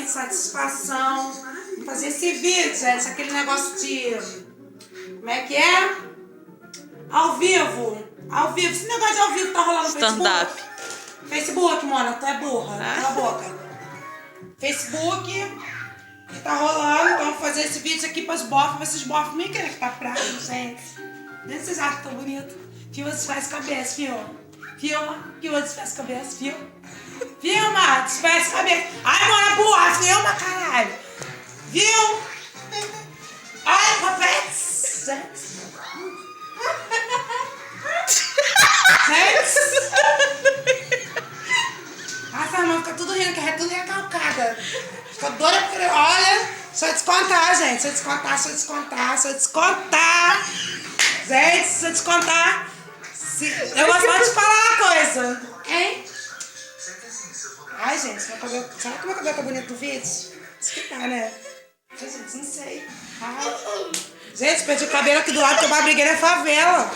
gente, satisfação em fazer esse vídeo, gente. Aquele negócio de... Como é que é? Ao vivo. Ao vivo. Esse negócio de ao vivo tá rolando no Stand-up. Facebook, mona. Tu é burra. Cala a boca. Facebook. Que tá rolando. Então, vou fazer esse vídeo aqui pras bofas. Pra esses bofas me querem que tá praga, gente. Nem vocês acham tão bonito. Filma desfaz cabeça, filma. Filma desfaz cabeça, filma. Filma, desfaz cabeça. Ai, mona burra, filma, caralho. Viu? Ai, papéis. Gente. Nossa, irmã, fica tudo rindo, que é tudo recalcada. Fica doida porque... Olha, deixa eu descontar, gente. Deixa eu descontar. Gente, se eu descontar... Eu vou só te falar uma coisa. Hein? Ai, gente, meu cabelo... Será que meu cabelo tá bonito no vídeo? Acho que tá, né? Gente, não sei. Ai. Gente, perdi o cabelo aqui do lado, porque eu briguei na favela.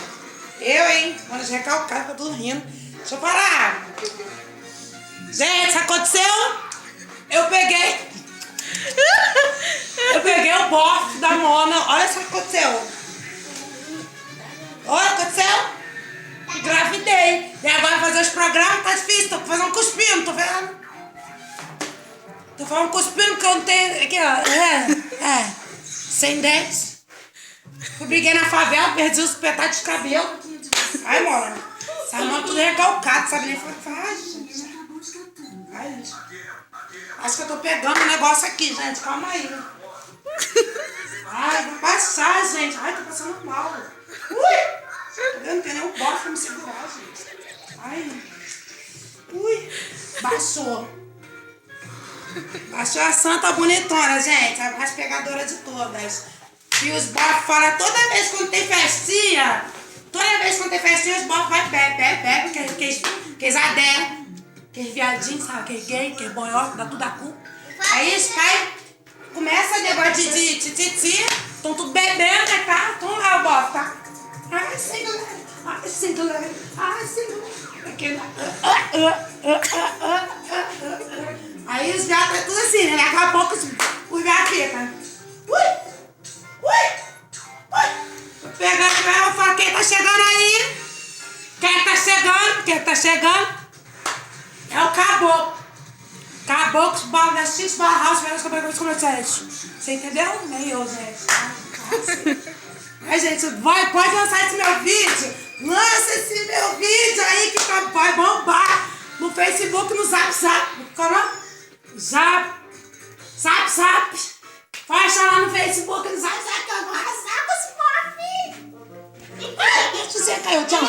Eu, hein? Mano, já recalcado, fica tudo rindo. Deixa eu parar. Gente, sabe o que aconteceu? Eu peguei o bofe da Mona. Olha só o que aconteceu. Olha o que aconteceu. Engravidei. E agora fazer os programas tá difícil. Tô fazendo cuspindo, tô vendo? Tô falando cuspindo porque eu não tenho... Aqui, ó. Sem dentes. Eu briguei na favela, perdi os petados de cabelo. Ai, Mona. Essa mão tudo recalcado, sabe nem falar. Ai, gente. Ai, gente. Acho que eu tô pegando um negócio aqui, gente. Calma aí. Ai, vai passar, gente. Ai, tô passando mal. Ui! Eu não tenho nenhum bofe pra me segurar, gente. Ai. Ui. Baixou. Baixou a santa bonitona, gente. A mais pegadora de todas. E os bofes fora toda vez quando tem festinha. Toda vez quando tem festinha, os bofes vai bebe, que eles adé. Aqueles viadinhos, sabe? Aqueles gay, aqueles boioca, dá tudo a cu. Aí eles caem, começa a negócio de tititi, estão tudo bebendo, né, tá? Estão lá o bofe, tá? Ai, single, aquele... Aí os gatos é tudo assim, né? Daqui a pouco os gatos ficam. Ui! Vou pegar e falar, quem tá chegando aí? Quem tá chegando? É o caboclo. Caboclo, barra, X, barra, house, menos comerciais. Você entendeu? Nem eu, gente. Ai, gente, pode lançar esse meu vídeo. Lança esse meu vídeo aí que vai bombar no Facebook, no Zap. Qual é? Zap. Pode achar lá no Facebook, no Zap, que eu vou arrasar com esse bofe. Você caiu, tchau.